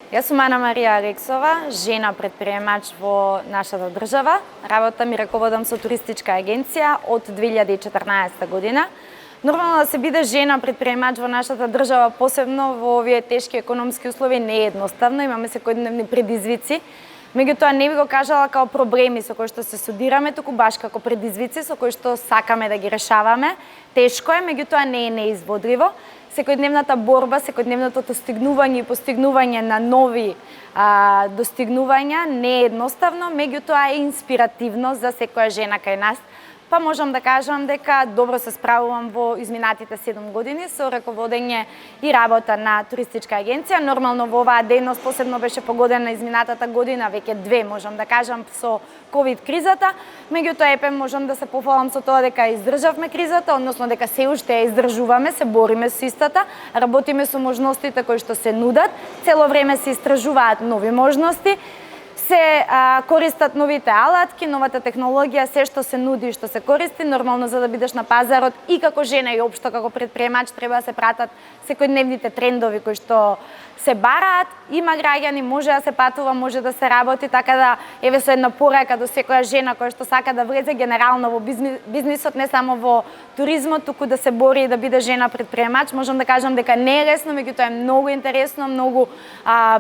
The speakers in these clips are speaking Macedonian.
Јас сум Ана Марија Алексова, жена предприемач во нашата држава. Работам и раководам со туристичка агенција од 2014 година. Нормално да се биде жена предприемач во нашата држава, посебно во овие тешки економски услови, не е едноставно, имаме секојдневни предизвици. Меѓутоа не би го кажала како проблеми со кои што се судираме, туку баш како предизвици со кои што сакаме да ги решаваме. Тешко е, меѓутоа не е неизводливо. Секојдневната борба, секојдневното достигнување и постигнување на нови достигнувања не е едноставно, меѓутоа е инспиративно за секоја жена кај нас. Па можам да кажам дека добро се справувам во изминатите 7 години со раководење и работа на туристичка агенција. Нормално во оваа дејност посебно беше погодена изминатата година, веќе 2 можам да кажам со ковид кризата. Меѓутоа епе можам да се пофалам со тоа дека издржавме кризата, односно дека се уште ја издржуваме, се бориме со истата, работиме со можностите кои што се нудат, цело време се истражуваат нови можности. Се користат новите алатки, новата технологија, се што се нуди и што се користи. Нормално за да бидеш на пазарот и како жена и општо како предприемач треба да се пратат секојдневните трендови кои што се бараат. Има граѓани, може да се патува, може да се работи, така да еве со една порака до секоја жена која што сака да влезе генерално во бизнисот, не само во туризмот, туку да се бори и да биде жена предприемач. Можам да кажам дека не е лесно, меѓутоа е многу интересно, многу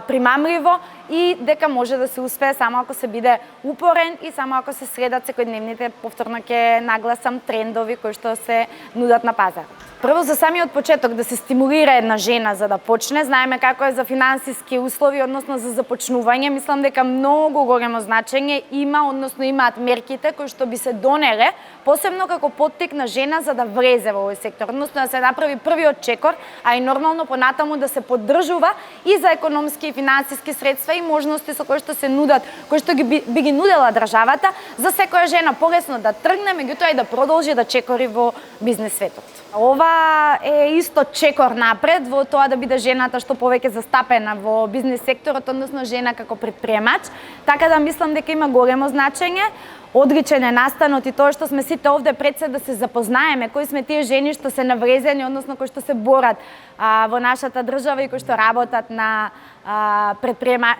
примамливо и дека може да се успее само ако се биде упорен и само ако се следат секојдневните, повторно ќе нагласам, трендови кои што се нудат на пазарот. Прво за самиот почеток да се стимулира една жена за да почне, знаеме како е за финансиски услови, односно за започнување, мислам дека многу големо значење има, односно имаат мерките кои што би се донеле, посебно како поттик на жена за да влезе во овој сектор, односно да се направи првиот чекор, а и нормално понатаму да се поддржува и за економски и финансиски средства и можности со кои што се нудат, кои што би ги нудела државата за секоја жена полесно да тргне, меѓутоа и да продолжи да чекори во бизнис светот. Ова е исто чекор напред во тоа да биде жената што повеќе застапена во бизнис секторот, односно жена како предприемач, така да мислам дека има големо значење. Одличен е настанот и тоа што сме сите овде пред се да се запознаеме кои сме тие жени што се наврезени, односно кои што се борат во нашата држава и кои што работат на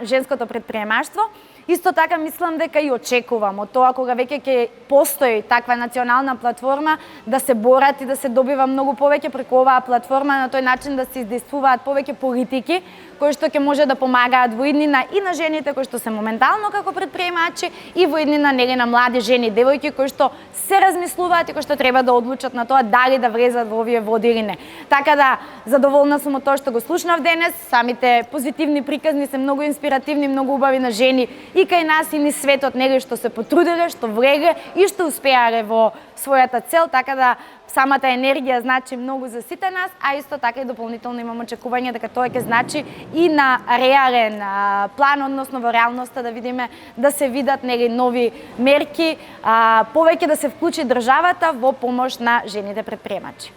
женското предприемаштво. Исто така мислам дека и очекувам од тоа кога веќе ќе постои таква национална платформа да се борат и да се добива многу повеќе преку оваа платформа, на тој начин да се издействуваат повеќе политики кои што ќе може да помагаат во иднина и на жените кои што се моментално како предприемачи и во иднина на млади жени и девојки кои што се размислуваат и кои што треба да одлучат на тоа дали да влезат во овие води или не. Така да задоволна сум од тоа што го слушнав денес, самите позитивни приказни се многу инспиративни, многу убави на жени и кај нас и низ светот, нели што се потрудиле, што влегле и што успеале во својата цел, така да самата енергија значи многу за сите нас, а исто така и дополнително имам очекување дека тоа ќе значи и на реален план, односно во реалноста да видиме да се видат нели нови мерки, повеќе да се вклучи државата во помош на жените предприемачи.